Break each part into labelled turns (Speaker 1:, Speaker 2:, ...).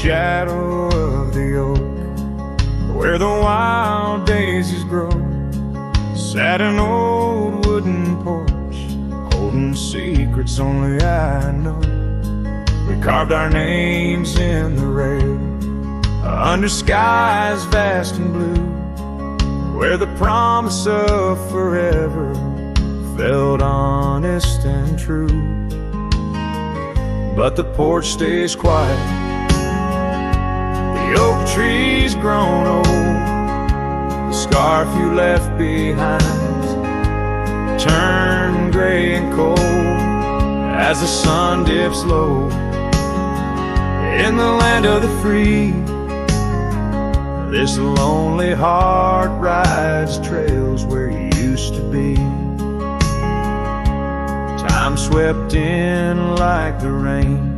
Speaker 1: shadow of the oak, where the wild daisies grow, sat an old wooden porch, holding secrets only I know. We carved our names in the rail, under skies vast and blue, where the promise of forever felt honest and true. But the porch stays quiet, the oak tree's grown old, the scarf you left behind turned gray and cold as the sun dips low. In the land of the free, this lonely heart rides trails where you used to be. Time swept in like the rain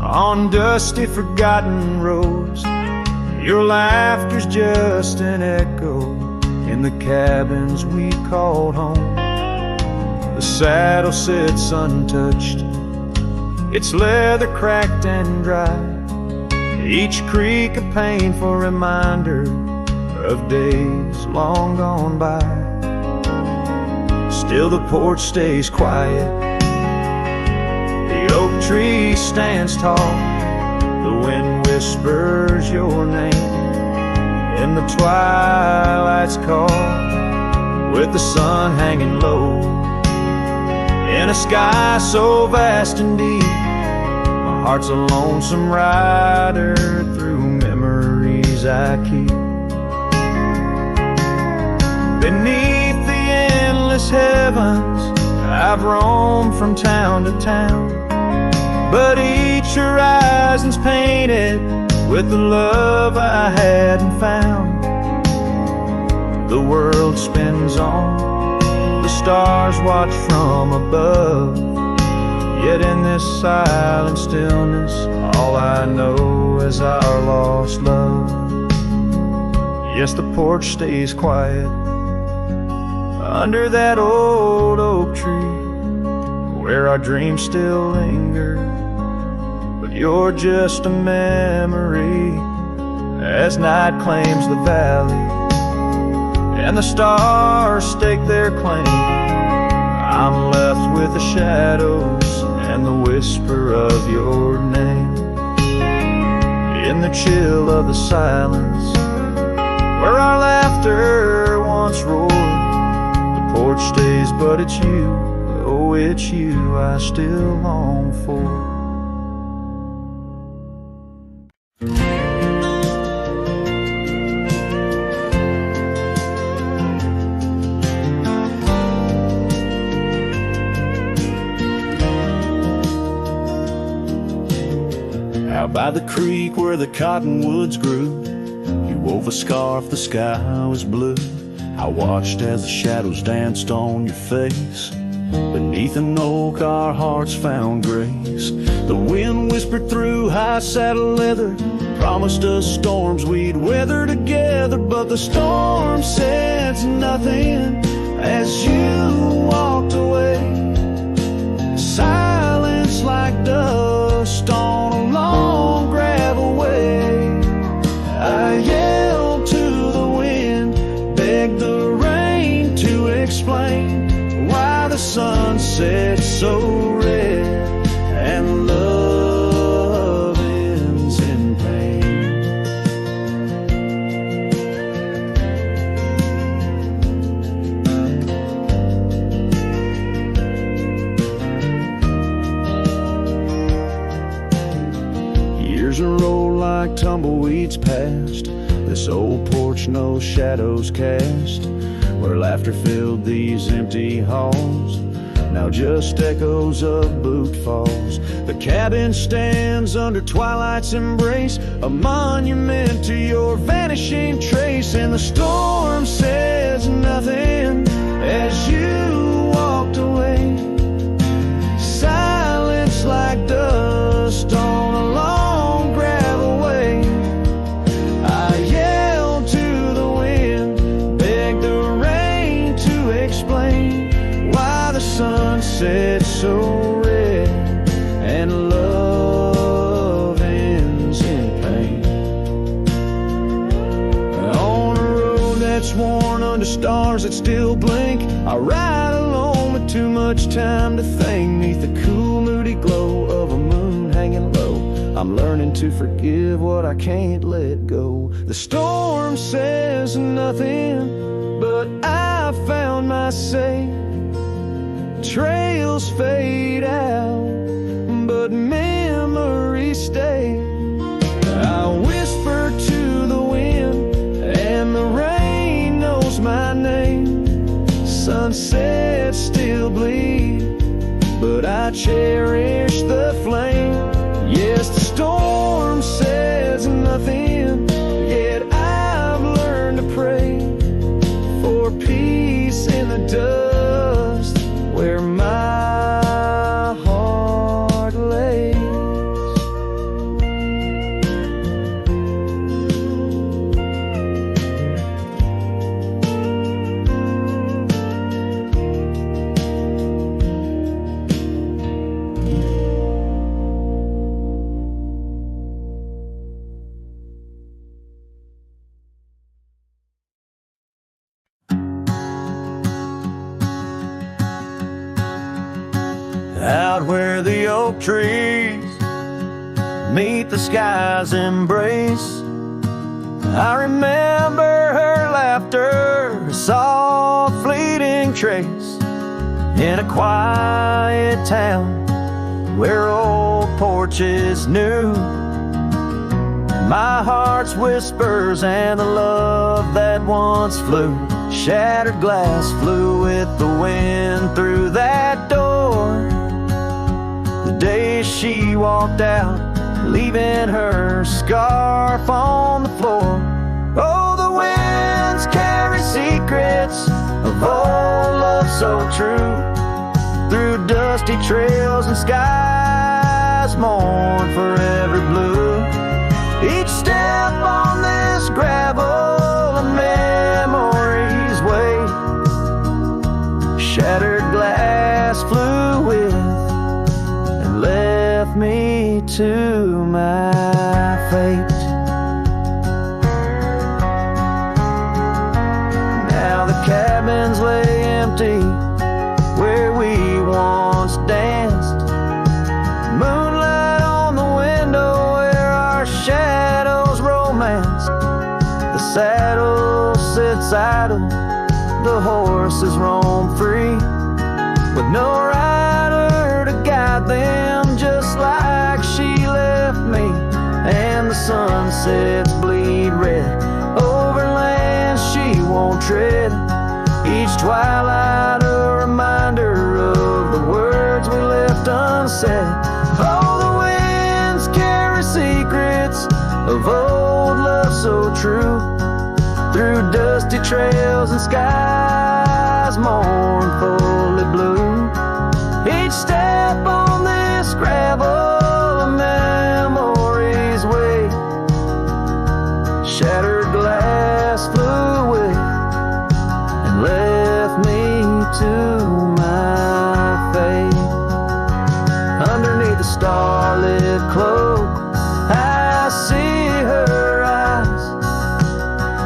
Speaker 1: on dusty forgotten roads. Your laughter's just an echo in the cabins we called home. The saddle sits untouched, its leather cracked and dry, each creak a painful reminder of days long gone by. Still the porch stays quiet, the oak tree stands tall, the wind whispers your name in the twilight's call, with the sun hanging low in a sky so vast and deep. My heart's a lonesome rider through memories I keep. Beneath the endless heavens I've roamed from town to town, but each horizon's painted with the love I hadn't found. The world spins on, the stars watch from above, yet in this silent stillness all I know is our lost love. Yes, the porch stays quiet under that old oak tree, where our dreams still linger, but you're just a memory as night claims the valley and the stars stake their claim. I'm left with the shadows and the whisper of your name in the chill of the silence where our laughter once roared. The porch stays, but it's you, oh it's you I still long for. Out by the creek where the cottonwoods grew, you wove a scarf, the sky was blue. I watched as the shadows danced on your face. Beneath an oak our hearts found grace. The wind whispered through high saddle leather, promised us storms we'd weather together. But the storm said nothing as you walked away. Silence like dust on a long gravel way. I yelled to the wind, begged the rain to explain why the sun set so red and love ends in pain. Years roll like tumbleweeds past this old porch, no shadows cast, where laughter filled these empty halls, now just echoes of boot falls. The cabin stands under twilight's embrace, a monument to your vanishing trace. And the storm says nothing as you walked away. Silence like dust on a long gravel way. I yelled to the wind, begged the rain to explain why the sun set so red and love ends in pain. sworn under stars that still blink. I ride alone with too much time to think, neath the cool moody glow of a moon hanging low. I'm learning to forgive what I can't let go. The storm says nothing, but I found my safe. Trails fade out, but memories stay. I whisper to the wind, and the rain knows my name. Sunsets still bleed, but I cherish the flame. Yes, the storm says nothing, yet I've learned to pray for peace in the dust where my heart lays. Out where the oak trees meet the sky's embrace, I remember her laughter, a soft fleeting trace, in a quiet town where old Porch is new. My heart's whispers and the love that once flew. Shattered glass flew with the wind through that door. The day she walked out, leaving her scarf on the floor. Oh, the winds carry secrets of old love so true. Through dusty trails and skies mourn forever blue. Each step on this gravel, a memory's way. Shattered glass flew with and left me to my fate. Now the cabins lay empty where we once danced. Moonlight on the window where our shadows romanced. The saddle sits idle, the horses roam free, with no rider to guide them, just like she left me. And the sunsets bleed red over lands she won't tread. Each twilight a reminder of the words we left unsaid. Oh, the winds carry secrets of old love so true. Through dusty trails and skies mournfully blue. Each step on this gravel, a memory's way. Shattered glass flew with and left me to my fate. Underneath the starlit cloak, I see her eyes,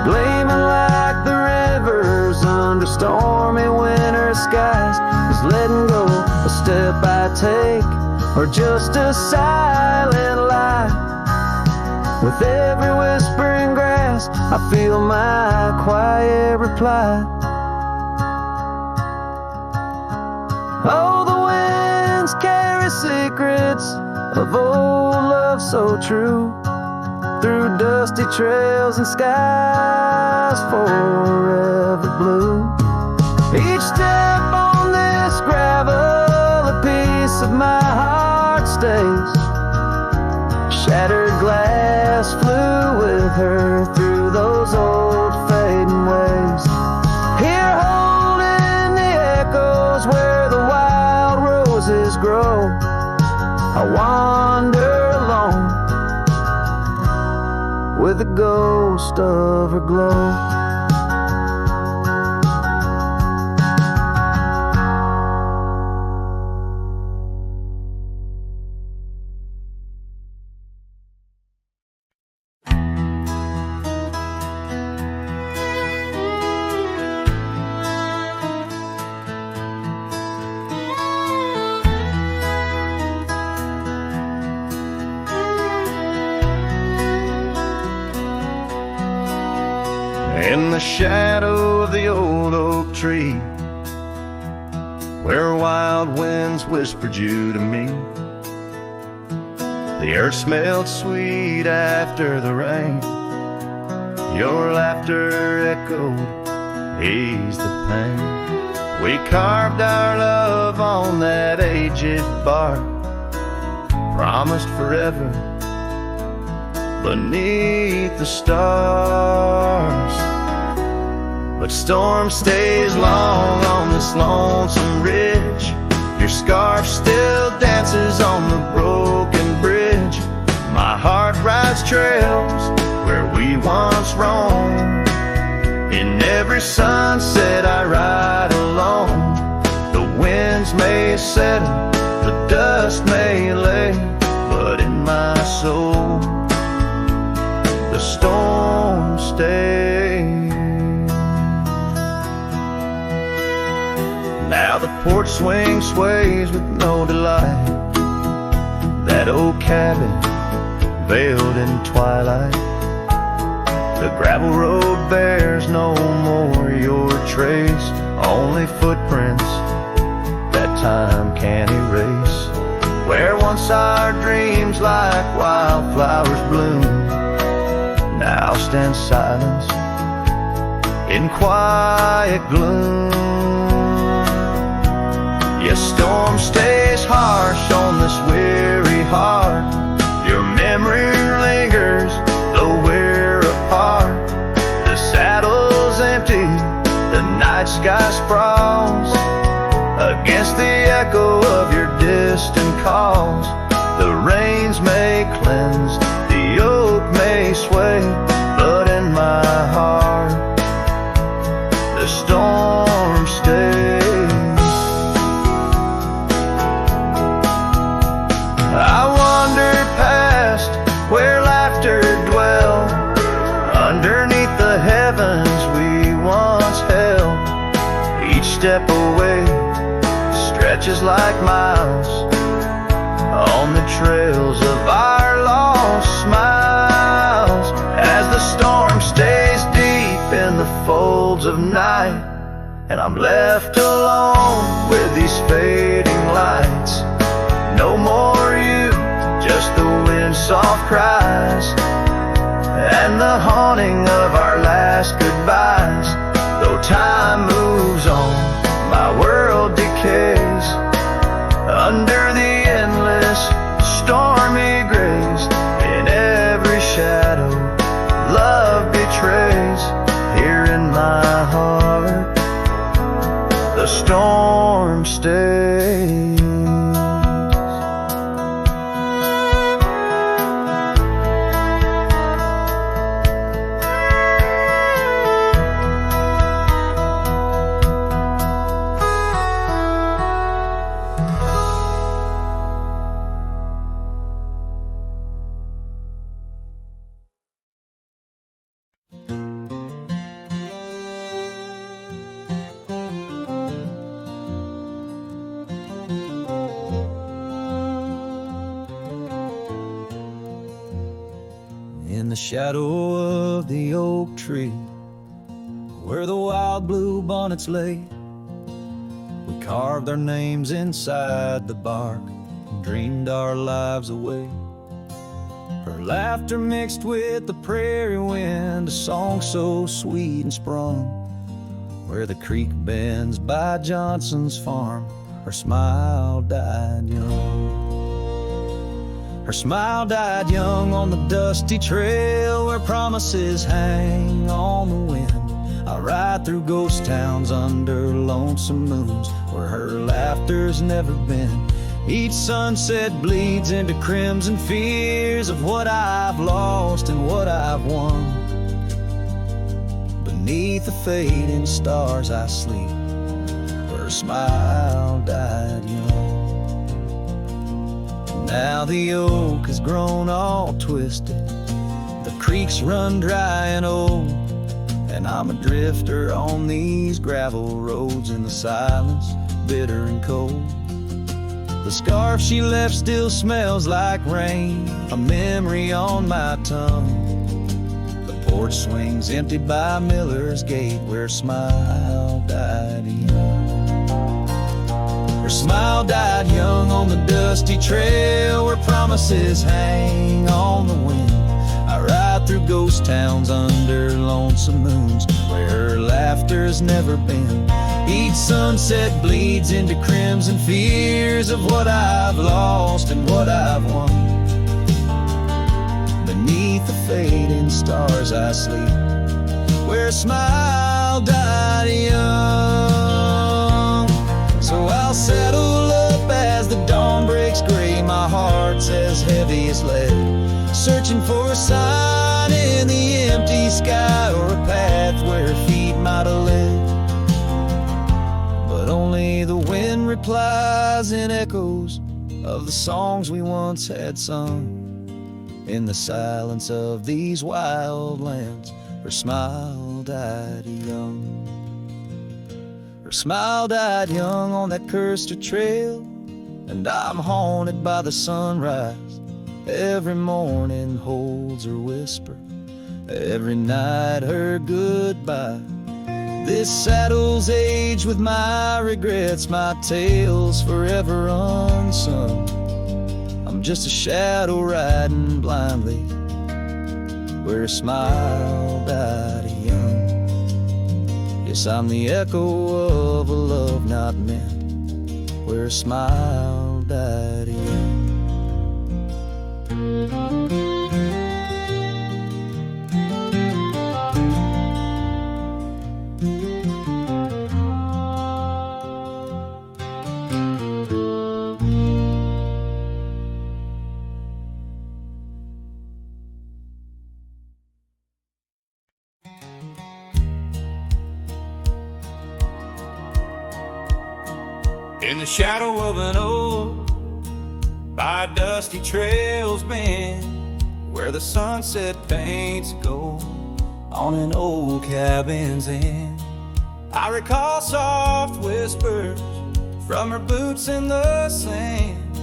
Speaker 1: gleaming like the rivers under stormy winter skies. Is letting go a step I take, or just a silent lie? With every whispering grass, I feel my quiet reply. Oh, the winds carry secrets of old love so true. Through dusty trails and skies forever blue. Each step on this gravel, a piece of my heart stays. Shattered glass flew with her through those old fading ways. Here holding the echoes where the wild roses grow, I wander alone with the ghost of her glow. In the shadow of the old oak tree, where wild winds whispered you to me, the earth smelled sweet after the rain. Your laughter echoed, eased the pain. We carved our love on that aged bark, promised forever beneath the stars. But storm stays long on this lonesome ridge. Your scarf still dances on the broken bridge. My heart rides trails where we once roamed. In every sunset I ride alone. The winds may settle, the dust may lay, but in my soul the storm stays. Now the porch swing sways with no delight. That old cabin veiled in twilight. The gravel road bears no more your trace, only footprints that time can't erase. Where once our dreams like wildflowers bloomed, now stand silence in quiet gloom. Yes, storm stays harsh on this weary heart. Your memory lingers, though we're apart. The saddle's empty, the night sky sprawls against the echo of your distant calls. The rains may cleanse, the oak may sway, but in my heart the storm stays. I wander past where laughter dwelled, underneath the heavens we once held. Each step away stretches like miles on the trails of our lost smiles. As the storm stays deep in the folds of night, and I'm left alone with these fading lights. No more you, just the wind's soft cries and the haunting of our last goodbyes. Though time moves on, my world decays under the endless stormy grays. In every shadow love betrays. Here in my heart the storm stays. In the shadow of the oak tree, where the wild blue bonnets lay, we carved our names inside the bark and dreamed our lives away. Her laughter mixed with the prairie wind, a song so sweet and sprung, where the creek bends by Johnson's farm. Her smile died young. Her smile died young on the dusty trail where promises hang on the wind. I ride through ghost towns under lonesome moons where her laughter's never been. Each sunset bleeds into crimson fears of what I've lost and what I've won. Beneath the fading stars I sleep, where her smile died young. Now the oak has grown all twisted, the creeks run dry and old, and I'm a drifter on these gravel roads in the silence, bitter and cold. The scarf she left still smells like rain, a memory on my tongue. The Porch swings empty by Miller's Gate, where smile died young. Where smile died young on the dusty trail, where promises hang on the wind. I ride through ghost towns under lonesome moons, where her laughter's never been. Each sunset bleeds into crimson fears of what I've lost and what I've won. Beneath the fading stars I sleep, where a smile died young. So I'll saddle up as the dawn breaks gray, my heart's as heavy as lead, searching for a sign in the empty sky, or a path where feet might have led. But only the wind replies in echoes of the songs we once had sung. In the silence of these wild lands, her smile died young. Her smile died young on that cursed trail, and I'm haunted by the sunrise. Every morning holds her whisper, every night her goodbye. This saddle's aged with my regrets, my tale's forever unsung. I'm just a shadow riding blindly, where a smile died young. Yes, I'm the echo of a love not meant, where a smile died young.
Speaker 2: In the shadow of an oak, by dusty trails bend, where the sunset paints gold on an old cabin's end, I recall soft whispers from her boots in the sand,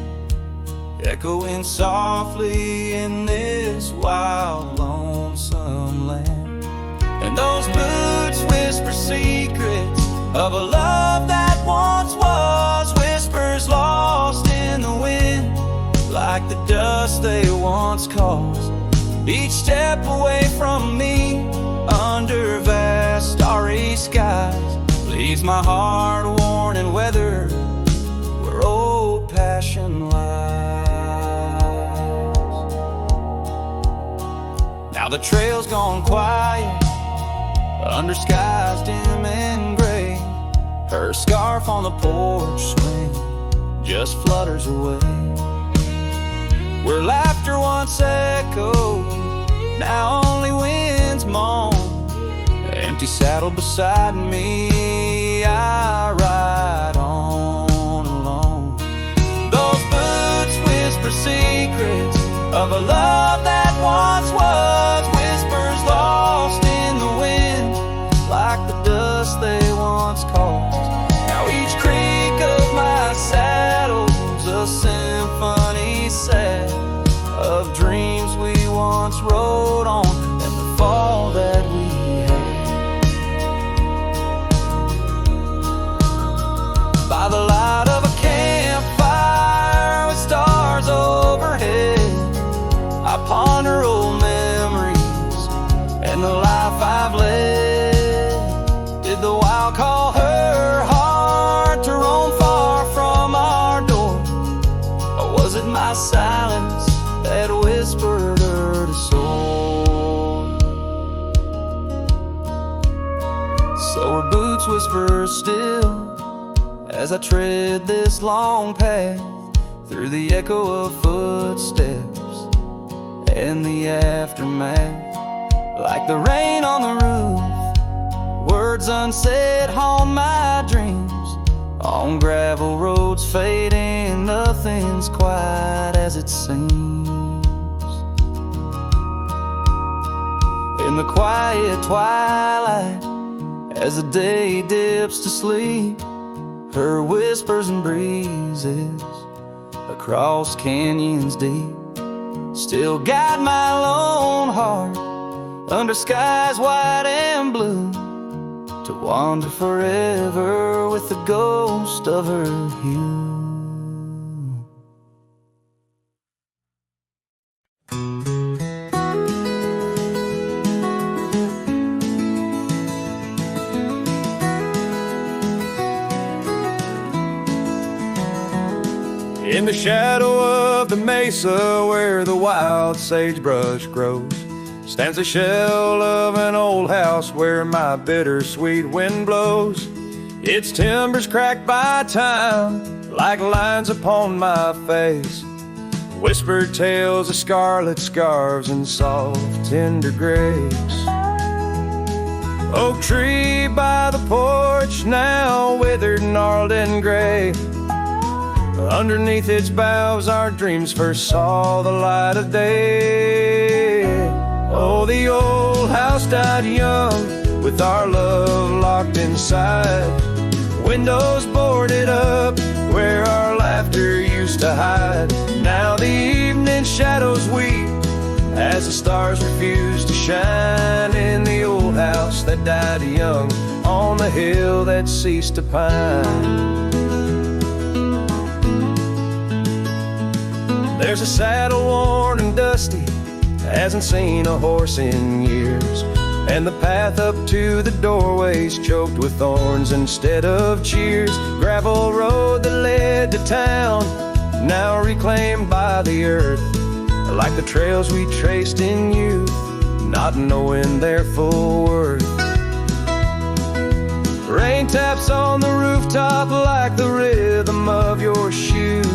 Speaker 2: echoing softly in this wild, lonesome land. And those boots whisper secrets of a love that once was, whispers lost in the wind, like the dust they once caused. Each step away from me, under vast starry skies, leaves my heart worn and weathered, where old passion lies. Now the trail's gone quiet, under skies dim and gray. Her scarf on the porch swing just flutters away. Where laughter once echoed, now only winds moan. Empty saddle beside me, I ride on alone. Those boots whisper secrets of a love that once was, whispers lost in the wind, like the dust they once caused. Now each creak of my saddle's a symphony set of dreams we once rode on, and the fall that we had. By the light of a campfire with stars overhead, I ponder old memories and the life I've led. Did the wild call her heart to roam far from our door, or was it my silence that whispered her to soar? So her boots whisper still as I tread this long path, through the echo of footsteps and the aftermath. Like the rain on the roof, words unsaid haunt my dreams. On gravel roads fading, nothing's quite as it seems. In the quiet twilight, as the day dips to sleep, her whispers and breezes across canyons deep still guide my lone heart under skies white and blue, to wander forever with the ghost of her hue.
Speaker 1: In the shadow of the mesa where the wild sagebrush grows stands the shell of an old house where my bittersweet wind blows. Its timbers cracked by time like lines upon my face, whispered tales of scarlet scarves and soft tender grapes. Oak tree by the porch, now withered, gnarled and gray. Underneath its boughs our dreams first saw the light of day. Oh, the old house died young with our love locked inside, windows boarded up where our laughter used to hide. Now the evening shadows weep as the stars refuse to shine in the old house that died young on the hill that ceased to pine. There's a saddle worn and dusty, hasn't seen a horse in years, and the path up to the doorway's choked with thorns instead of cheers. Gravel road that led to town, now reclaimed by the earth, like the trails we traced in youth, not knowing their full worth. Rain taps on the rooftop like the rhythm of your shoes,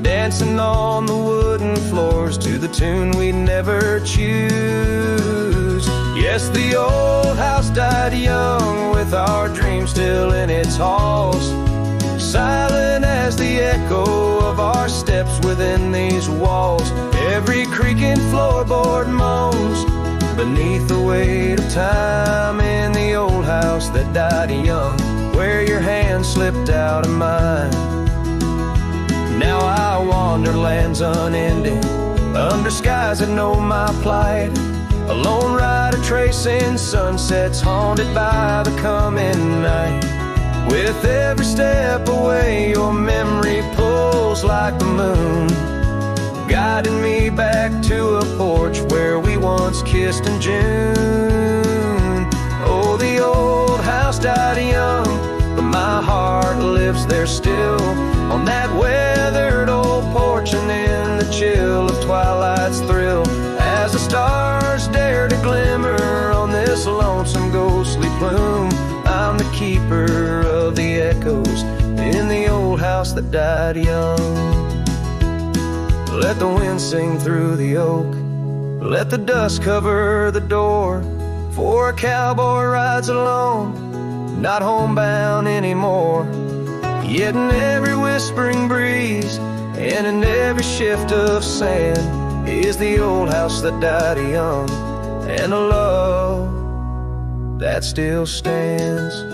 Speaker 1: dancing on the wooden floors to the tune we never choose. Yes, the old house died young with our dreams still in its halls, silent as the echo of our steps within these walls. Every creaking floorboard moans beneath the weight of time in the old house that died young, where your hand slipped out of mine. Now I wander lands unending, under skies that know my plight, a lone rider tracing sunsets haunted by the coming night. With every step away your memory pulls like the moon, guiding me back to a porch where we once kissed in June. Oh, the old house died young, but my heart lives there still, on that weathered old porch and in the chill of twilight's thrill, as the stars dare to glimmer on this lonesome ghostly plume. I'm the keeper of the echoes in the old house that died young. Let the wind sing through the oak, let the dust cover the door, for a cowboy rides alone, not homebound anymore. Yet in every whispering breeze and in every shift of sand is the old house that died young, and a love that still stands.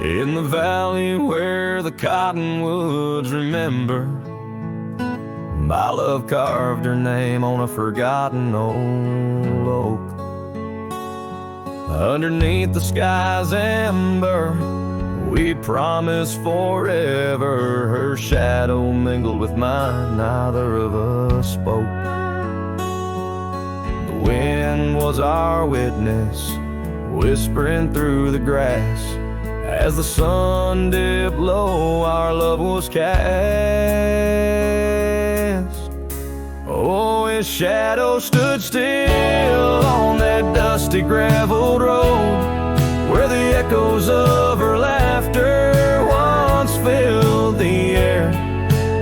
Speaker 1: In the valley where the cottonwoods remember, my love carved her name on a forgotten old oak. Underneath the sky's amber, we promised forever. Her shadow mingled with mine, neither of us spoke. The wind was our witness, whispering through the grass. As the sun dipped low, our love was cast. Oh, his shadow stood still on that dusty graveled road, where the echoes of her laughter once filled the air.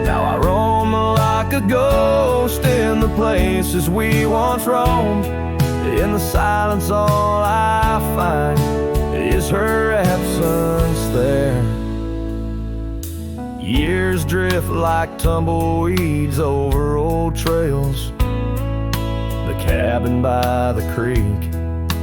Speaker 1: Now I roam like a ghost in the places we once roamed. In the silence all I find is her absence there. Years drift like tumbleweeds over old trails. The cabin by the creek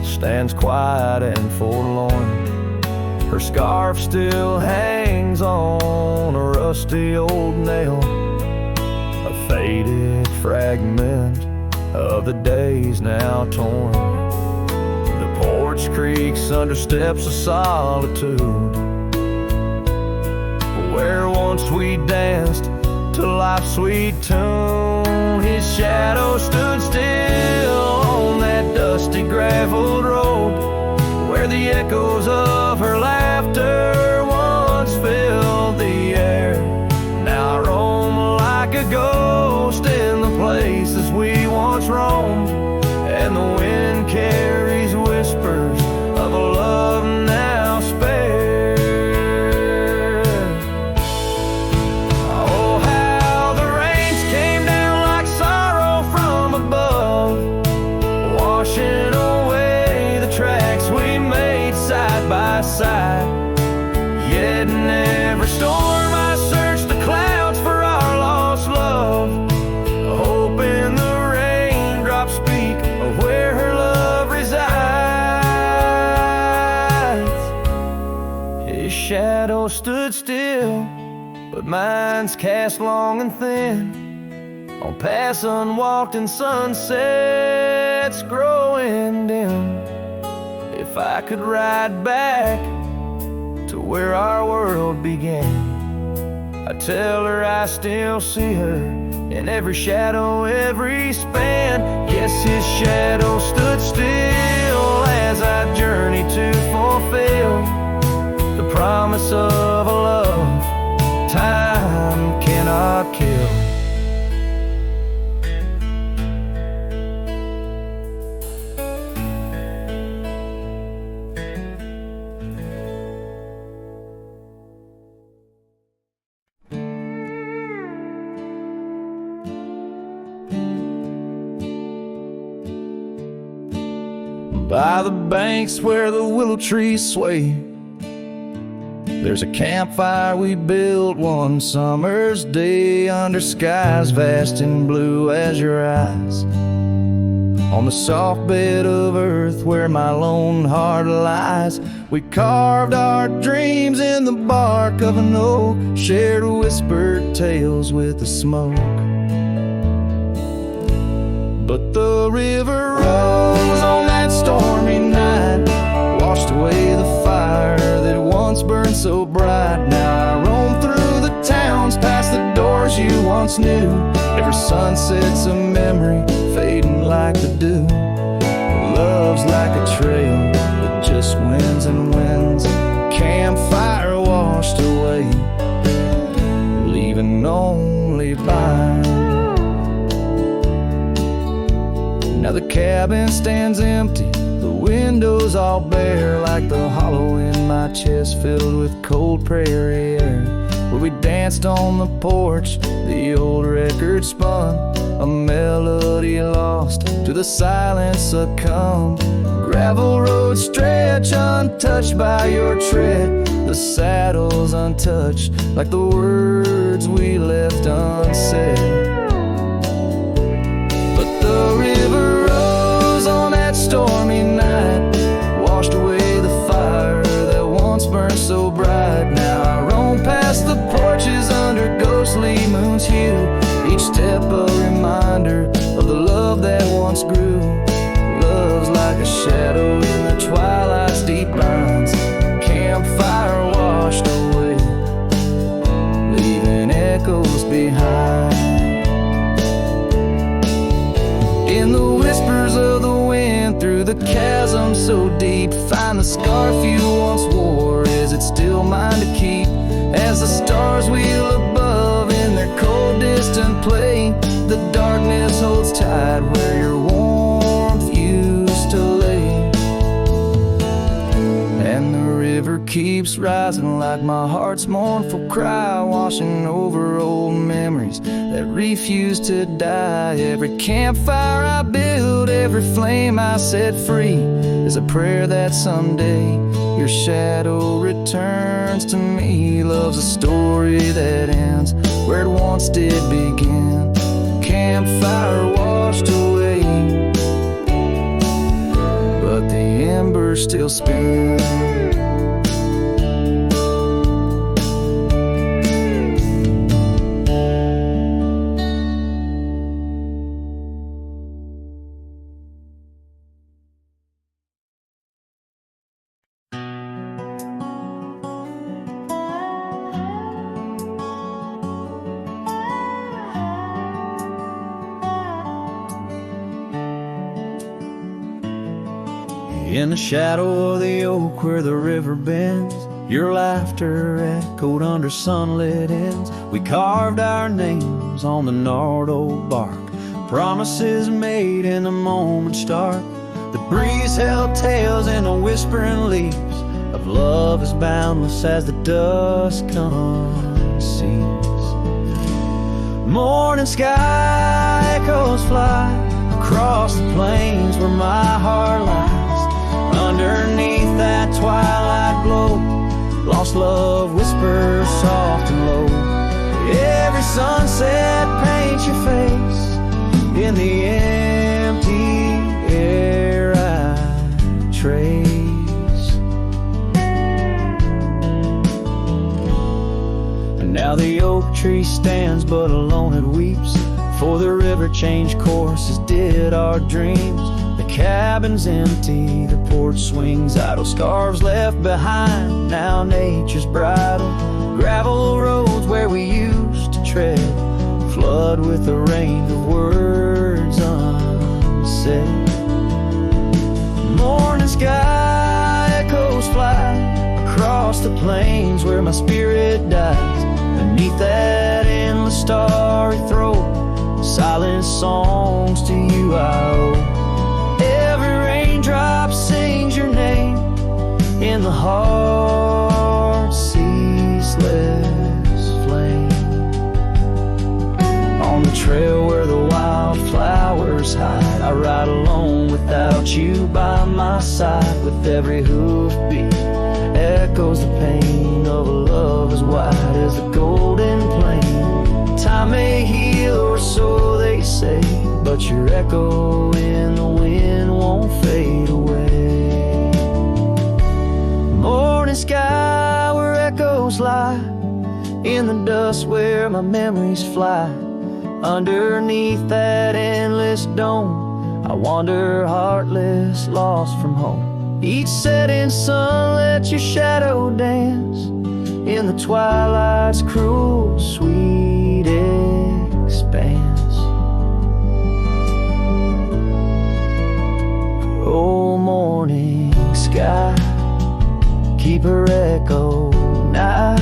Speaker 1: stands quiet and forlorn. Her scarf still hangs on a rusty old nail, a faded fragment of the days now torn. The porch creaks under steps of solitude, where once we danced to life's sweet tune. His shadow stood still on that dusty graveled road, where the echoes of her laughter once filled the air. Now I roam like a ghost in the places we once roamed, and the wind carries whispers of a love now spared. Oh, how the rains came down like sorrow from above, washing away the tracks we made side by side. Yet in every storm I search the clouds for our lost love, hoping the raindrops speak of where her love resides. His shadow stood still, but mine's cast long and thin on paths unwalked and sunsets growing dim. If I could ride back to where our world began, I'd tell her I still see her in every shadow, every span. Yes, his shadow stood still as I journeyed to fulfill the promise of a love time cannot kill. By the banks where the willow trees sway, there's a campfire we built one summer's day under skies vast and blue as your eyes. On the soft bed of earth where my lone heart lies, we carved our dreams in the bark of an oak, shared whispered tales with the smoke. But the river rose on that stormy night, washed away the fire that once burned so bright. Now I roam through the towns, past the doors you once knew. Every sunset's a memory, fading like the dew. Love's like a trail that just wins and wins. Campfire washed away, leaving only Bryan. Now the cabin stands empty, the windows all bare, like the hollow in my chest filled with cold prairie air. Where we danced on the porch, the old record spun, a melody lost to the silence succumbed. Gravel roads stretch untouched by your tread, the saddles untouched like the words we left unsaid. The river rose on that stormy night, washed away the fire that once burned so bright. Now I roam past the porches under ghostly moon's hue, each step a reminder of the love that once grew. Love's like a shadow in the twilight's deep lines, campfire washed away, leaving echoes behind. In the whispers of the wind, through the chasm so deep, find the scarf you once wore. Is it still mine to keep? As the stars wheel above in their cold distant play, the darkness holds tight where your warmth used to lay. And the river keeps rising like my heart's mournful cry, washing over old memories that refuse to die. Every campfire I build, every flame I set free, is a prayer that someday your shadow returns to me. Love's a story that ends where it once did begin. Campfire washed away, but the embers still spin. In the shadow of the oak where the river bends, your laughter echoed under sunlit ends. We carved our names on the gnarled old bark, promises made in the moment's dark. The breeze held tales in the whispering leaves of love as boundless as the dusk unsees. Morning sky echoes fly across the plains where my heart lies. Underneath that twilight glow, lost love whispers soft and low. Every sunset paints your face in the empty air I trace. And now the oak tree stands but alone it weeps, for the river changed courses did our dreams. The cabin's empty, the porch swings idle, scarves left behind, now nature's bridle. Gravel roads where we used to tread, flood with the rain of words unsaid. Morning sky echoes fly across the plains where my spirit dies. Beneath that endless starry throat, silent songs to you I owe. Raindrop sings your name in the heart's ceaseless flame. On the trail where the wildflowers hide, I ride alone without you by my side. With every hoofbeat echoes the pain of a love as wide as the golden plain. Time may heal or so they say, but your echo in the wind won't fade away. Morning sky where echoes lie, in the dust where my memories fly. Underneath that endless dome, I wander heartless, lost from home. Each setting sun lets your shadow dance in the twilight's cruel, sweet expanse. Oh, morning sky, keep her echo nigh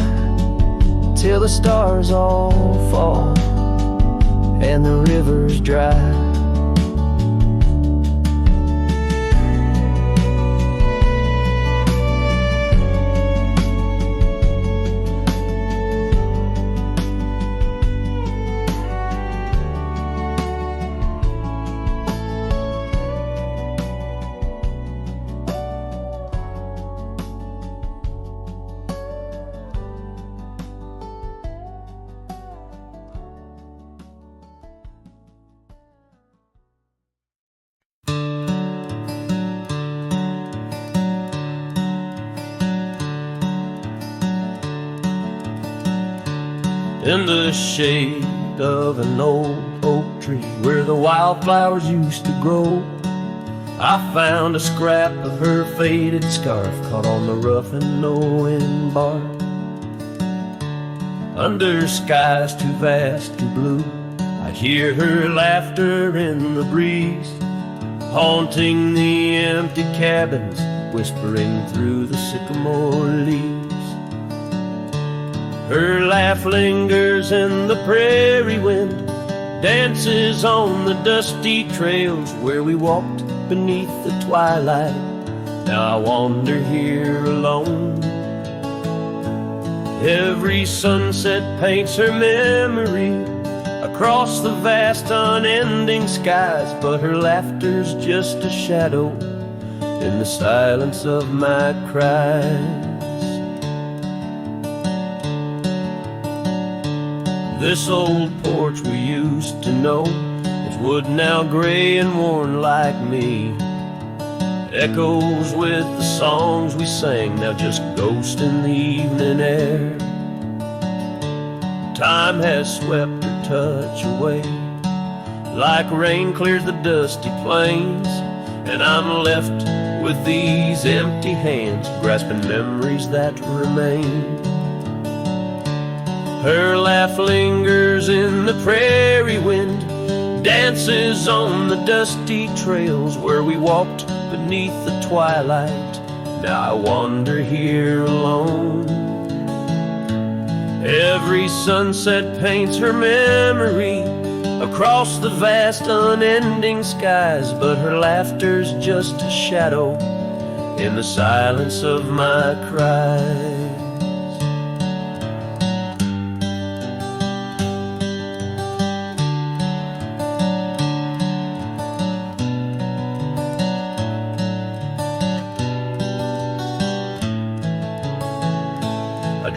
Speaker 1: till the stars all fall and the river's dry.
Speaker 3: In the shade of an old oak tree where the wildflowers used to grow, I found a scrap of her faded scarf caught on the rough and knowing bark. Under skies too vast, too blue, I hear her laughter in the breeze, haunting the empty cabins, whispering through the sycamore leaves. Her laugh lingers in the prairie wind, dances on the dusty trails where we walked beneath the twilight. Now I wander here alone. Every sunset paints her memory across the vast unending skies, but her laughter's just a shadow in the silence of my cries. This old porch we used to know, it's wood now gray and worn like me, echoes with the songs we sang, now just ghosts in the evening air. Time has swept her touch away, like rain clears the dusty plains, and I'm left with these empty hands, grasping memories that remain. Her laugh lingers in the prairie wind, dances on the dusty trails where we walked beneath the twilight. Now I wander here alone. Every sunset paints her memory across the vast unending skies, but her laughter's just a shadow in the silence of my cries.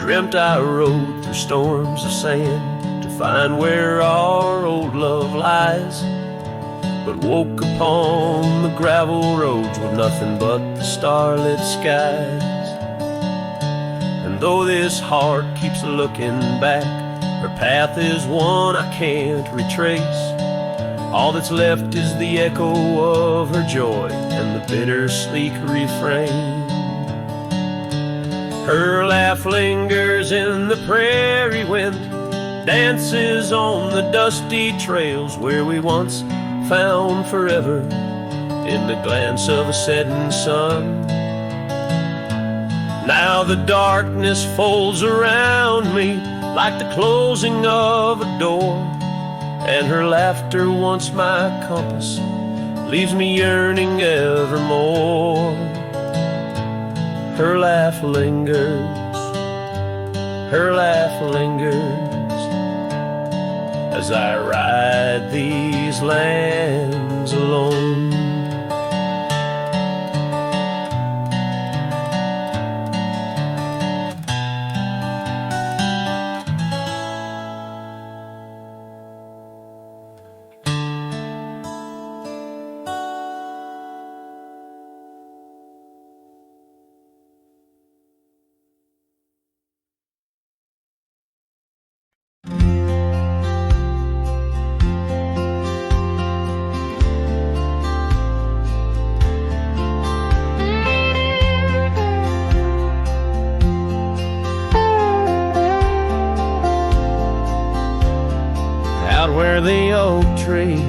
Speaker 3: Dreamt I rode through storms of sand to find where our old love lies, but woke upon the gravel roads with nothing but the starlit skies. And though this heart keeps looking back, her path is one I can't retrace. All that's left is the echo of her joy and the bitter sleek refrain. Her laugh lingers in the prairie wind, dances on the dusty trails where we once found forever in the glance of a setting sun. Now the darkness folds around me like the closing of a door, and her laughter, once my compass, leaves me yearning evermore. Her laugh lingers, her laugh lingers, as I ride these lands alone.
Speaker 1: Where the oak tree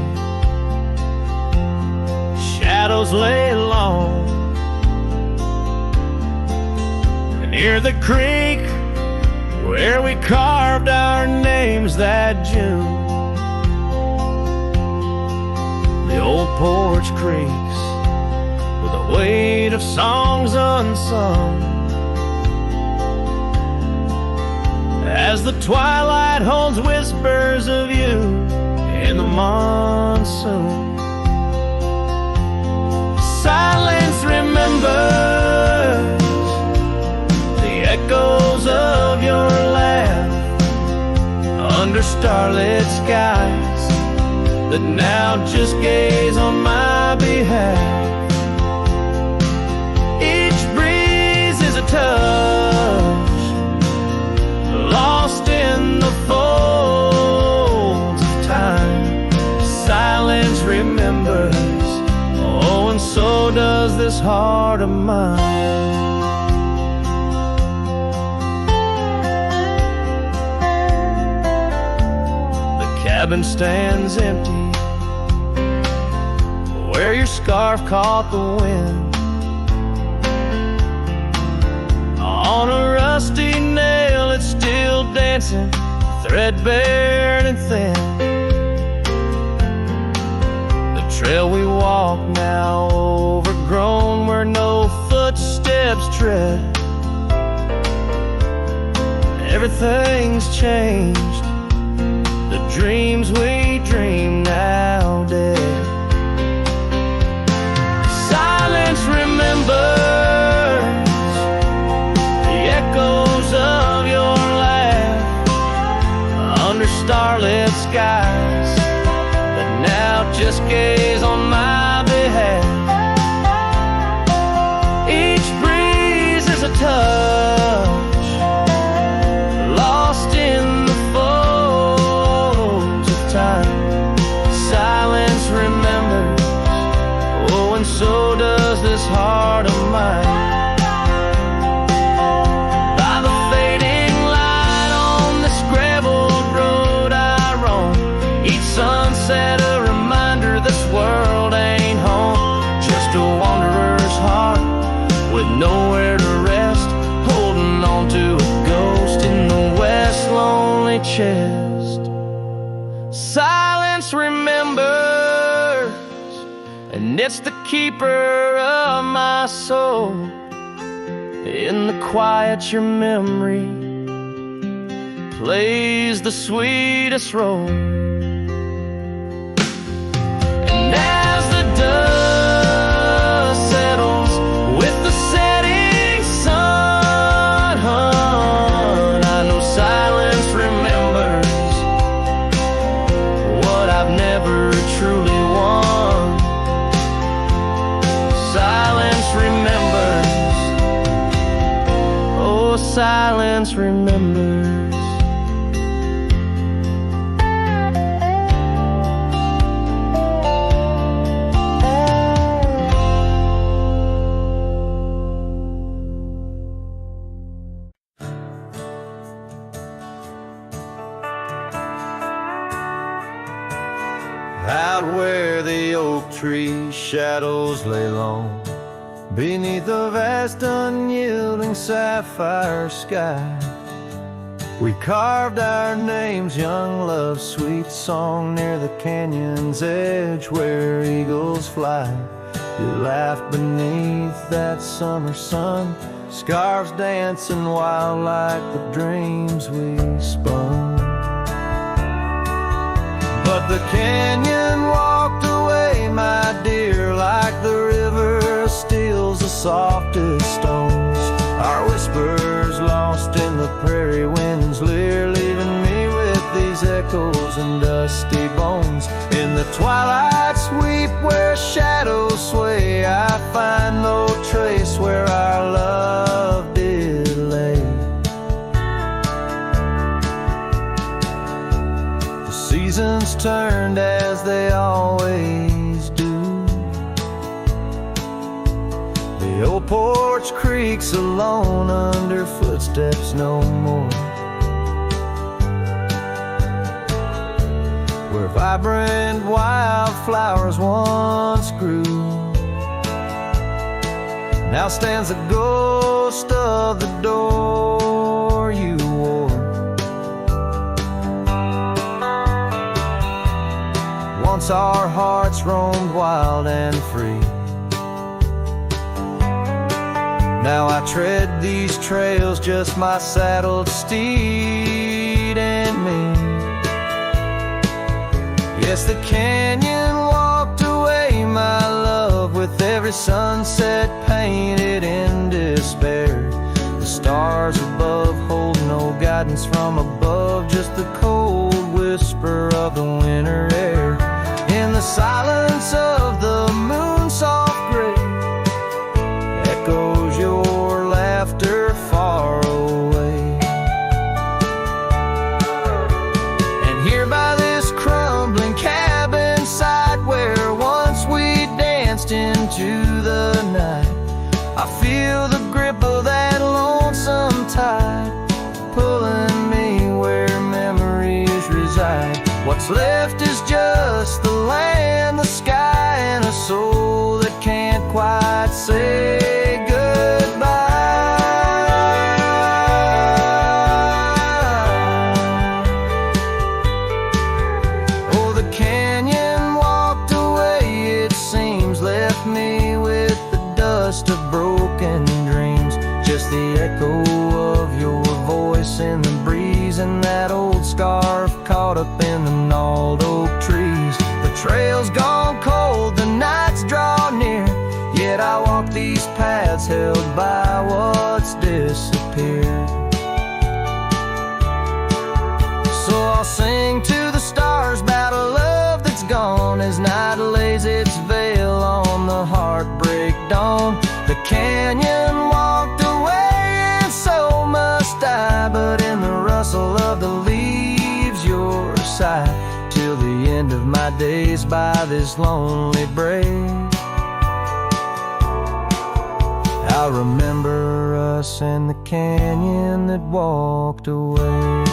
Speaker 1: shadows lay long, and near the creek where we carved our names that June, the old porch creaks with the weight of songs unsung, as the twilight holds whispers of you in the monsoon. Silence remembers the echoes of your laugh under starlit skies that now just gaze on my behalf. Each breeze is a touch lost in the folds of time. Silence remembers, oh, and so does this heart of mine. The cabin stands empty where your scarf caught the wind. On a rusty nail it's still dancing, threadbare and thin. The trail we walk now overgrown where no footsteps tread. Everything's changed, the dreams we
Speaker 3: starlit skies that now just gaze on my behalf. Each breeze is a touch, lost in the folds of time. Silence remembers, oh, and so does this heart of mine. Sunset, a reminder this world ain't home. Just a wanderer's heart with nowhere to rest, holding on to a ghost in the west lonely chest. Silence remembers, and it's the keeper of my soul. In the quiet your memory plays the sweetest role. Dust settles with the setting sun. I know silence remembers what I've never truly won. Silence remembers, oh, silence remembers.
Speaker 1: Out where the oak tree shadows lay long, beneath a vast unyielding sapphire sky, we carved our names, young love's sweet song, near the canyon's edge where eagles fly. You laughed beneath that summer sun, scarves dancing wild like the dreams we spun. But the canyon walked away, my dear, like the river steals the softest stones. Our whispers lost in the prairie wind's leer, leaving me with these echoes and dusty bones. In the twilight sweep where shadows sway, I find no trace where our love did lay. Seasons turned as they always do. The old porch creaks alone under footsteps no more, where vibrant wildflowers once grew. Now stands the ghost of the door you wore. Once our hearts roamed wild and free. Now I tread these trails, just my saddled steed and me. Yes, the canyon walked away, my love, with every sunset painted in despair. The stars above hold no guidance from above, just the cold whisper of the winter air. In the silence of the moon's soft gray, echoes your laughter far away. And here by this crumbling cabin site, where once we danced into the night, I feel the grip of that lonesome tide, pulling me where memories reside. What's left is just the land, the sky, and a soul that can't quite say goodbye. Oh, the canyon walked away, it seems, left me with the dust of broken dreams. Just the echo of your voice in the breeze, and that old scarf caught up in the gnarled oak trees. The trail's gone cold, the nights draw near, yet I walk these paths held by what's disappeared. So
Speaker 4: I'll sing to the stars about a love that's gone as night lays its veil on the heartbreak dawn. The canyon walked away and so must I, but in the rustle of the leaves your side, till the end of my days by this lonely break. I remember us in the canyon that walked away.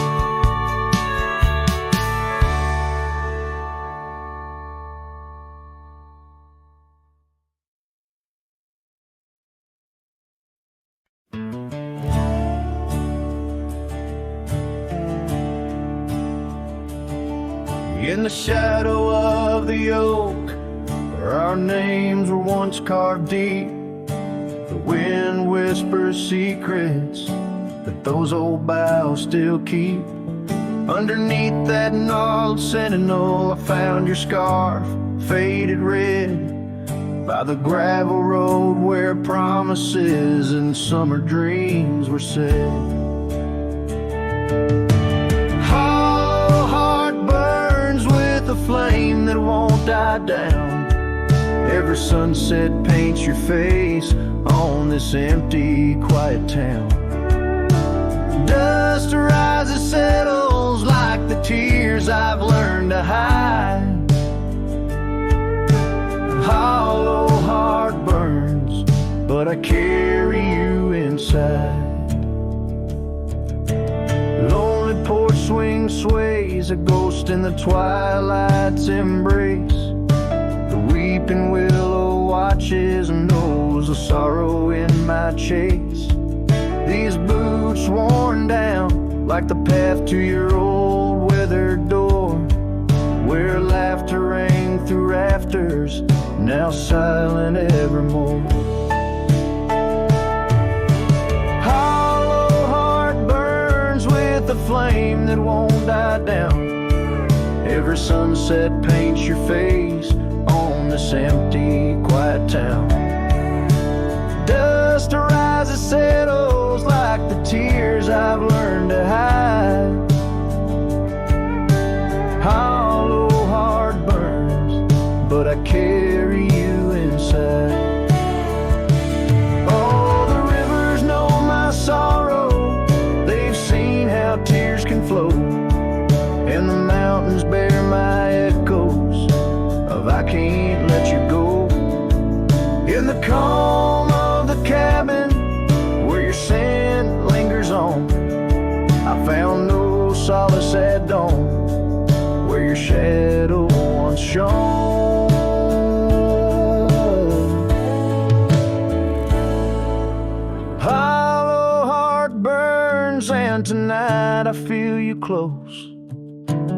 Speaker 1: In the shadow of the oak, where our names were once carved deep, the wind whispers secrets that those old boughs still keep. Underneath that gnarled sentinel, I found your scarf, faded red, by the gravel road where promises and summer dreams were said. Hollow heart burns with a flame that won't die down. Every sunset paints your face on this empty, quiet town. Dust rises, settles like the tears I've learned to hide. Hollow heart burns, but I carry you inside. Lonely porch swing sways, a ghost in the twilight's embrace. The weeping willow watches and knows the sorrow in my chase. These boots worn down like the path to your old weathered door, where laughter rang through rafters, now silent evermore. Hollow heart burns with a flame that won't die down. Every sunset paints your face on this empty, quiet town. Dust rises, settles like the tears I've learned to hide. Hollow heart burns, but I carry you inside. Oh, the rivers know my sorrow, they've seen how tears can flow, and the mountains bear my echoes of I can't let you go. In the calm of the cabin where your scent lingers on, I found no solace at dawn, where your shadow once shone. Hollow heart burns, and tonight I feel you close,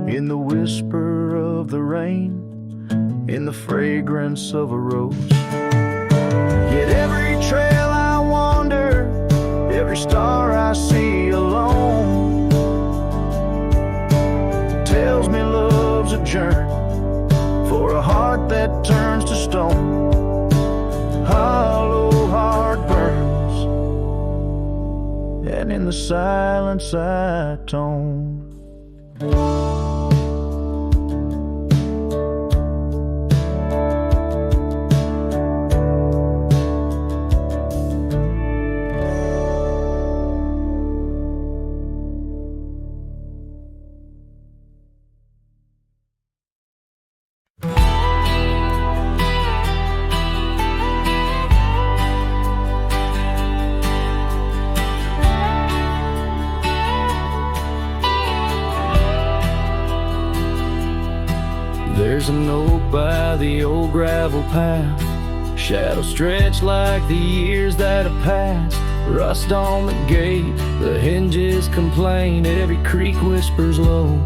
Speaker 1: in the whisper of the rain, in the fragrance of a rose. Yet every trail I wander, every star I see alone, tells me love's a journey for a heart that turns to stone. Hollow heart burns, and in the silence I tone. There's an oak by the old gravel path, shadows stretch like the years that have passed. Rust on the gate, the hinges complain, every creak whispers low,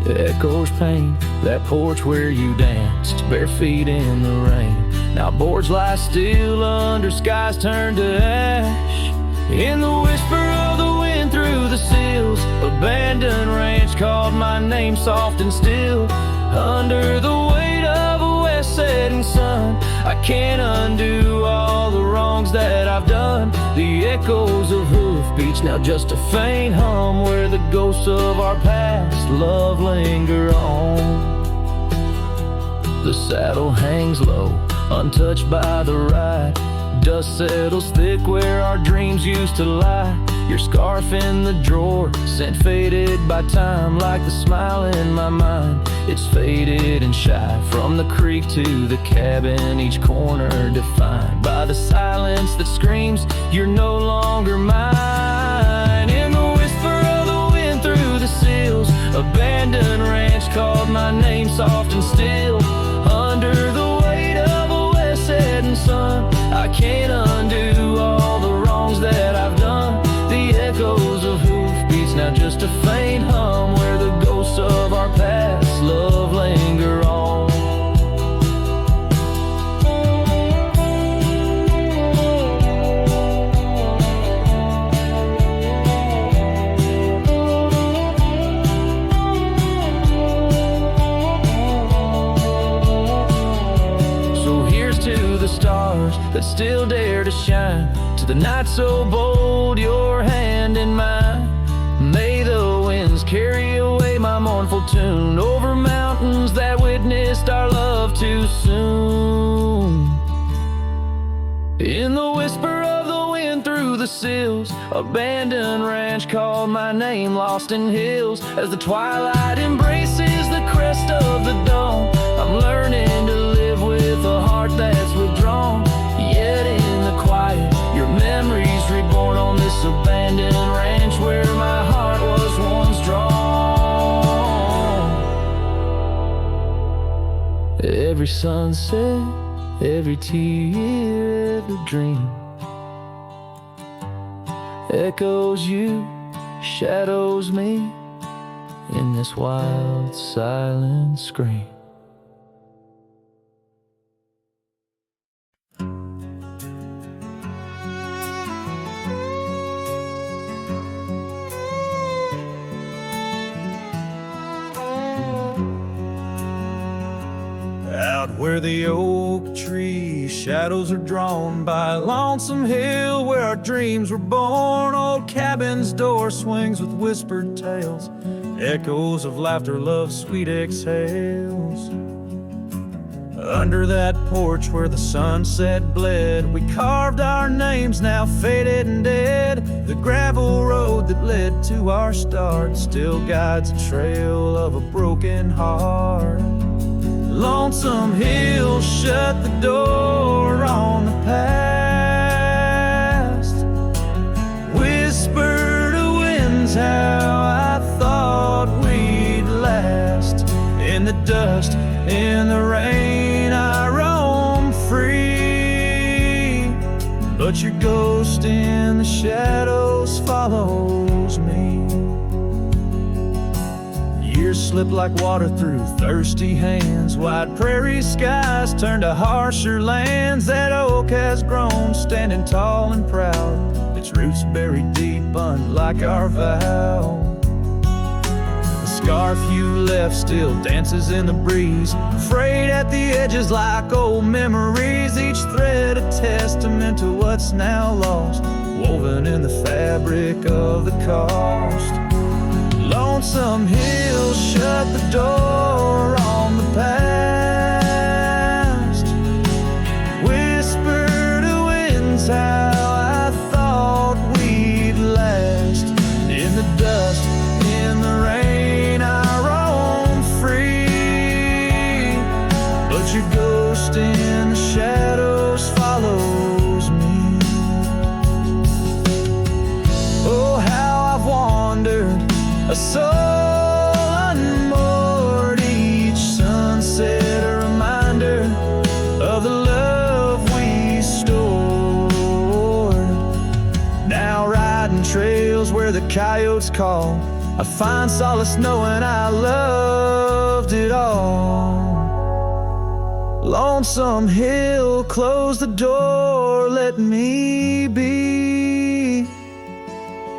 Speaker 1: echoes pain. That porch where you danced, bare feet in the rain, now boards lie still under skies turned to ash. In the whisper of the wind through the sills, abandoned ranch called my name soft and still. Under the weight of a
Speaker 4: west setting sun. I can't undo all the wrongs that I've done. The echoes of hoofbeats, now just a faint hum, where the ghosts of our past love linger on. The saddle hangs low, untouched by the ride. Dust settles thick where our dreams used to lie. Your scarf in the drawer, scent faded by time, like the smile in my mind. It's faded and shy, from the creek to the cabin, each corner defined by the silence that screams, you're no longer mine. In the whisper of the wind through the sills, abandoned ranch called my name soft and still. Under the weight of a west setting sun, I can't undo all the wrongs that I've done. The echoes of hoofbeats, now just a faint hum, where the ghosts of our past love linger on. That still dare to shine, to the night so bold, your hand in mine. May the winds carry away my mournful tune, over mountains that witnessed our love too soon. In the whisper of the wind through the sills, abandoned ranch called my name, lost in hills. As the twilight embraces the crest of the dawn, I'm learning to live with a heart that's withdrawn. Yet in the quiet, your memories reborn on this abandoned ranch, where my heart was once drawn. Every sunset, every tear, every dream echoes you, shadows me in this wild, silent scream.
Speaker 1: Where the oak tree shadows are drawn by a lonesome hill, where our dreams were born. Old cabin's door swings with whispered tales, echoes of laughter, love's sweet exhales. Under that porch where the sunset bled, we carved our names, now faded and dead. The gravel road that led to our start still guides a trail of a broken heart. Lonesome hill shut the door on the past. Whisper to winds how I thought we'd last. In the dust, in the rain, I roam free, but your ghost in the shadows follows me. Years slip like water through thirsty hands. Wide prairie skies turn to harsher lands. That oak has grown, standing tall and proud, its roots buried deep, unlike our vow. The scarf you left still dances in the breeze, frayed at the edges like old memories. Each thread a testament to what's now lost, woven in the fabric of the cost. Lonesome hill shut the door on the past. Whisper to winds how I thought we'd last. In the dust, in the rain, I roam free, but your ghost in the shadows follows me. Oh, how I've wandered, a soul unmoored, each sunset a reminder of the love we stored. Now riding trails where the coyotes call, I find solace knowing I loved it all. Lonesome hill, close the door, let me be.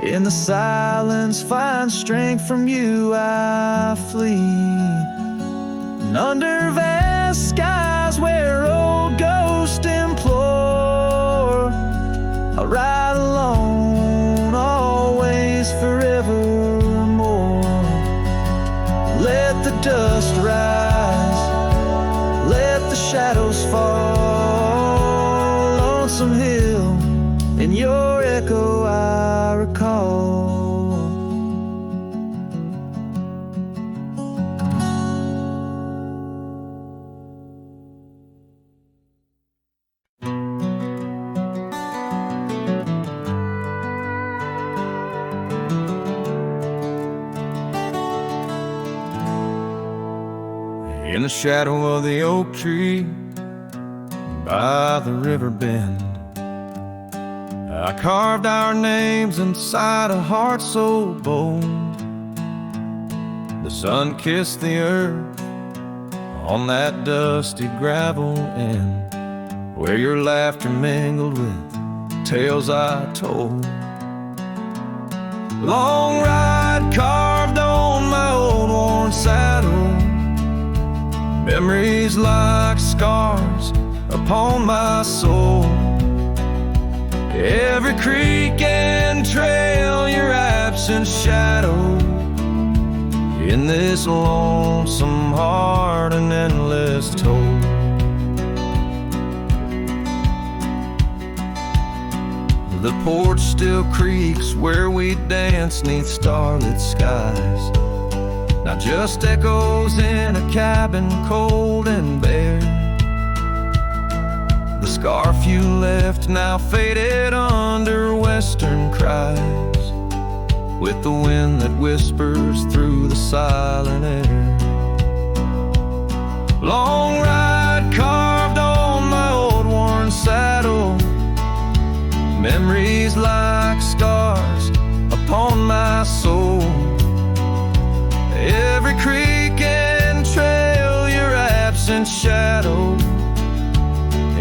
Speaker 1: In the silence, find strength from you, I flee. And under vast skies I'll ride alone, always, forevermore. Let the dust rise, let the shadows fall on some hill, in your echo I recall.
Speaker 2: In the shadow of the oak tree by the river bend, I carved our names inside a heart so bold. The sun kissed the earth on that dusty gravel end, where your laughter mingled with tales I told. Long ride carved on my old worn saddle, memories like scars upon my soul. Every creek and trail, your absent shadow, in this lonesome heart an endless toll. The porch still creaks where we dance 'neath starlit skies, not just echoes in a cabin cold and bare. The scarf you left now faded under western cries, with the wind that whispers through the silent air. Long ride carved on my old worn saddle, memories like scars upon my soul. Every creek and trail, your absent shadow,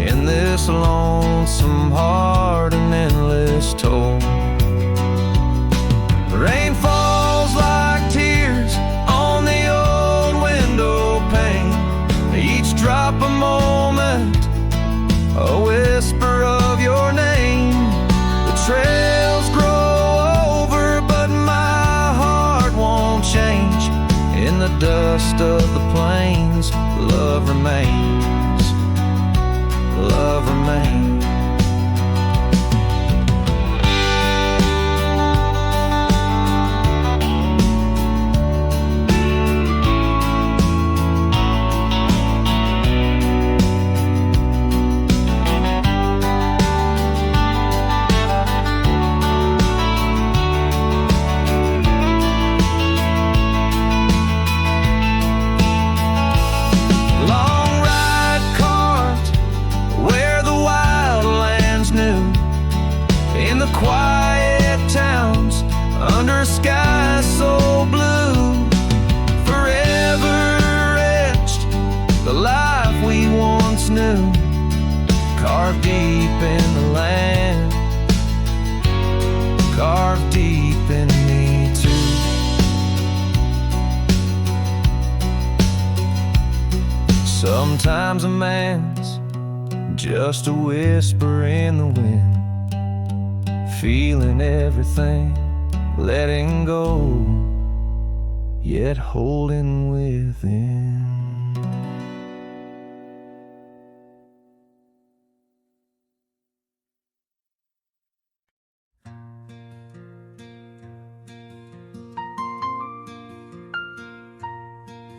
Speaker 2: in this lonesome heart an endless toll. Rain falls like tears on the old window pane, each drop a moment, a whisper of your name. The trails grow over, but my heart won't change. In the dust of the plains, love remains, love remains. Quiet towns under skies so blue, forever etched the life we once knew, carved deep in the land, carved deep in me too. Sometimes a man's just a whisper in the wind, feeling everything, letting go, yet holding within.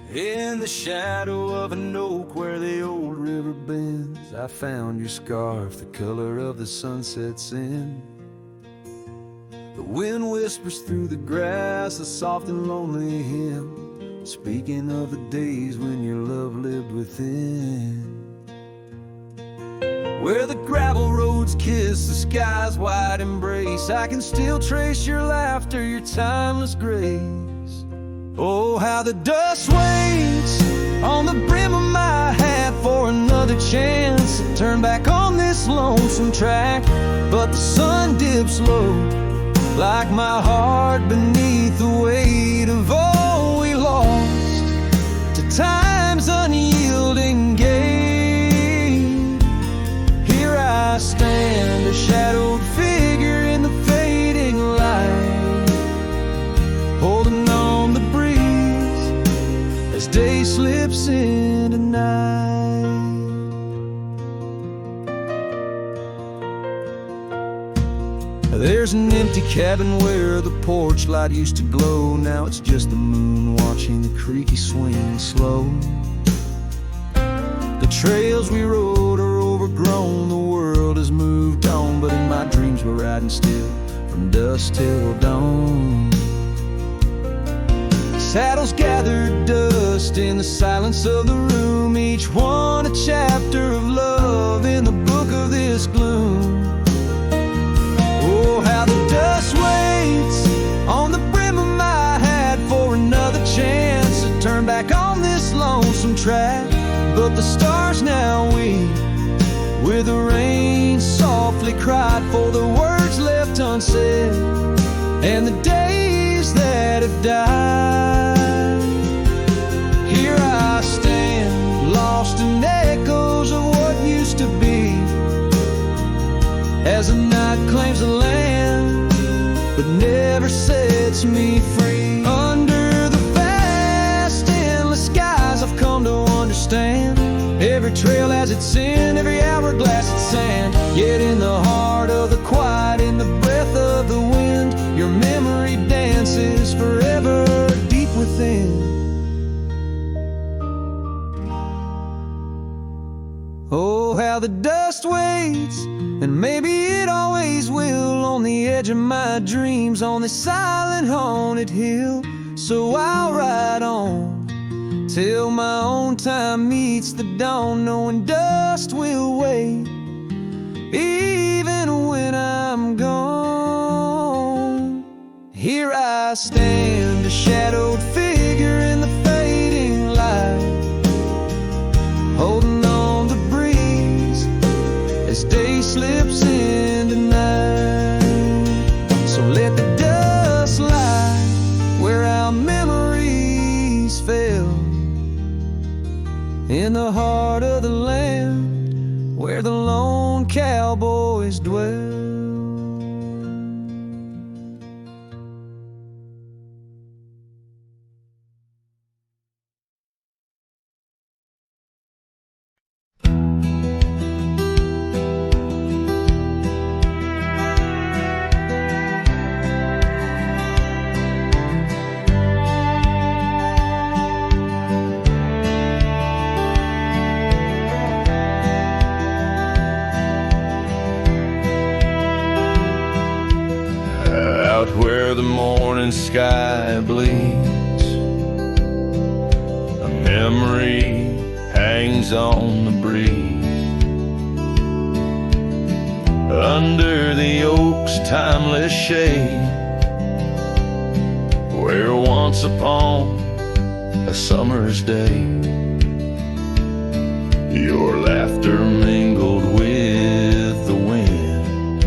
Speaker 2: In the shadow of an oak where the old river bends, I found your scarf, the color of the sunset's in. The wind whispers through the grass, a soft and lonely hymn, speaking of the days when your love lived within. Where the gravel roads kiss the sky's wide embrace, I can still trace your laughter, your timeless grace. Oh, how the dust waits on the brim of my hat for another chance to turn back on this lonesome track. But the sun dips low, like my heart beneath the weight of all we lost to time's unyielding gate. Here I stand, a shadowed figure
Speaker 4: day slips into night. There's an empty cabin where the porch light used to glow. Now it's just the moon watching the creaky swing slow. The trails we rode are overgrown, the world has moved on, but in my dreams we're riding still from dusk till dawn. Saddles gathered dust in the silence of the room, each one a chapter of love in the book of this gloom. Oh, how the dust waits on the brim of my hat for another chance to turn back on this lonesome track. But the stars now weep where the rain softly cried for the words left unsaid and the days that have died. Here I stand, lost in echoes of what used to be, as the night claims the land but never sets me free. Under the vast endless skies I've come to understand, every trail has its sin, every hourglass its sand. Yet in the heart of the quiet, in the breath of the wind, your memory dances forever deep within. Oh, how the dust waits, and maybe it always will, on the edge of my dreams, on this silent haunted hill. So I'll ride on till my own time meets the dawn, knowing dust will wait even when I'm gone. Here I stand, a shadowed figure in the fading light, holding on the breeze as day slips into night. So let the dust lie where our memories fell, in the heart of the land where the lone cowboys dwell.
Speaker 1: Where the morning sky bleeds, a memory hangs on the breeze. Under the oak's timeless shade, where once upon a summer's day, your laughter mingled with the wind,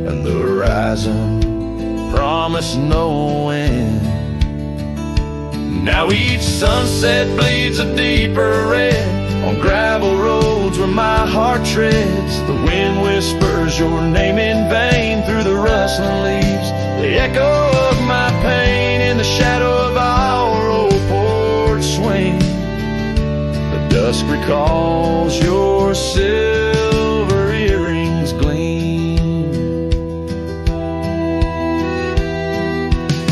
Speaker 1: and the horizon promised no end. Now each sunset bleeds a deeper red on gravel roads where my heart treads. The wind whispers your name in vain through the rustling leaves, the echo of my pain in the shadow of our old porch swing. The dusk recalls your silver earrings gleam.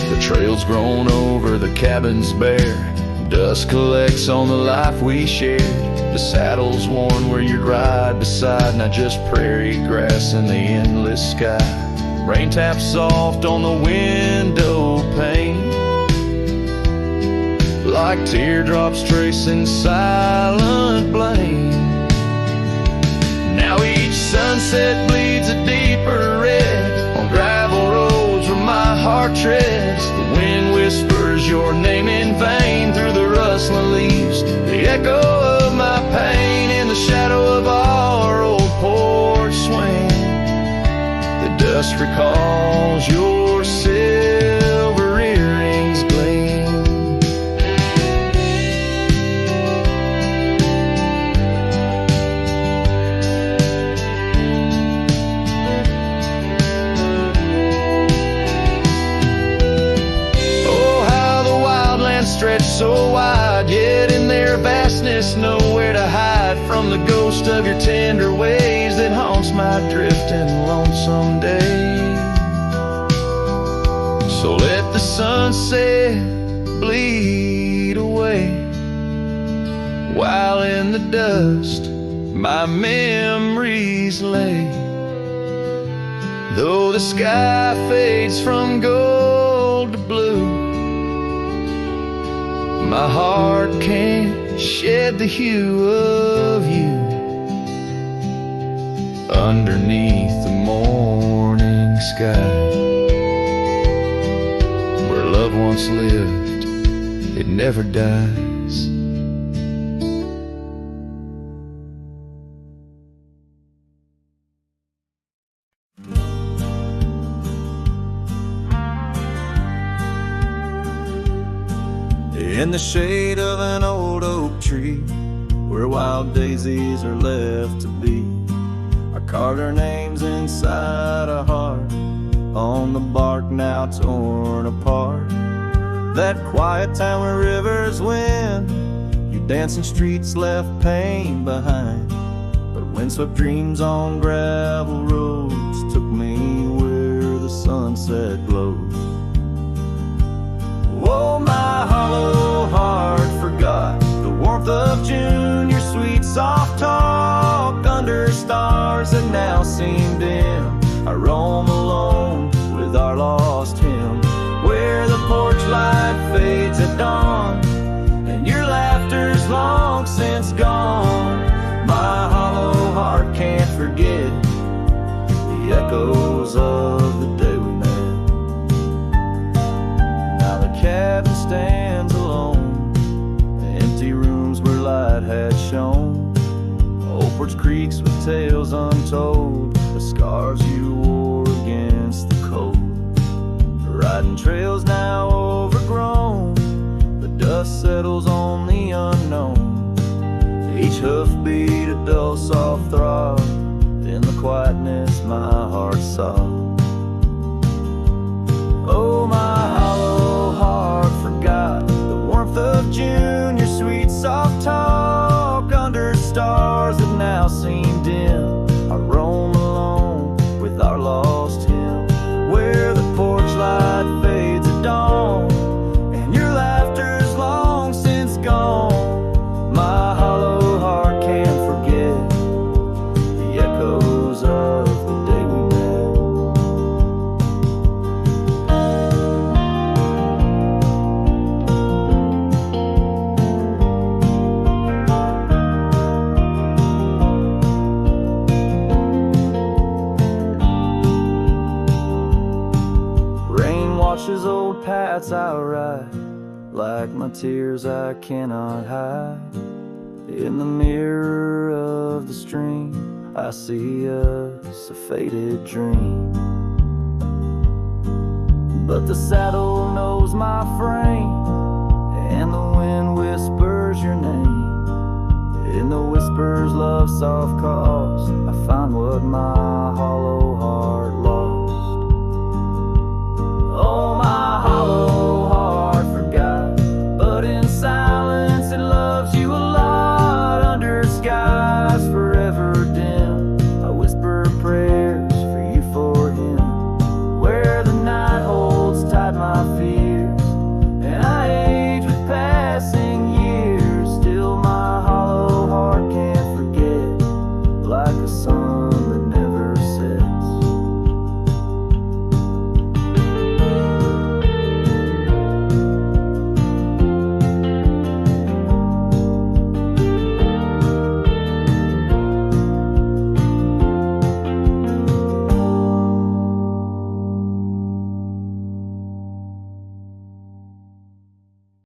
Speaker 1: The trail's grown over, the cabin's bare, dust collects on the life we shared. The saddle's worn where you'd ride beside, not just prairie grass in the endless sky. Rain taps soft on the window pane, like teardrops tracing silent blame. Now each sunset bleeds a deeper red on gravel roads where my heart treads. The wind whispers your name in vain through the rustling leaves, the echo of my pain in the shadow of our old porch swing. The dust recalls your silver earrings gleam. Oh, how the wildlands stretch so wide, yet in their vastness nowhere to hide from the ghost of your tender ways that haunts my drifting lonesome days. So let the sunset bleed away, while in the dust my memories lay. Though the sky fades from gold to blue, my heart can't shed the hue of you. Underneath the morning sky, where love once lived, it never dies.
Speaker 2: In the shade of an old oak tree, where wild daisies are left to be, I carved our names inside a heart on the bark now torn apart. That quiet town where rivers win, you dancing streets left pain behind. But windswept dreams on gravel roads took me where the sunset glows. Oh, my hollow heart forgot the warmth of June, your sweet soft talk under stars that now seem dim. I roam alone with our lost hymn, where the porch light fades at dawn and your laughter's long since gone. My hollow heart can't forget the echoes of the day we met. Now the cabin stands alone, the empty rooms where light had shone. Old Porch creaks with tales untold, the scars you wore against the cold. Riding trails now overgrown, the dust settles on the unknown. Each hoofbeat a dull soft throb, in the quietness my heart sobbed. Oh, my hollow heart forgot the warmth of June, your sweet soft talk under stars that now seem dim. I roam alone with our lost hymn, where the porch light fades at dawn and your laughter's long since gone. My hollow heart can't forget the echoes of the day we washes old paths I ride, like my tears I cannot hide. In the mirror of the stream, I see us a faded dream. But the saddle knows my frame, and the wind whispers your name. In the whispers love soft calls, I find what my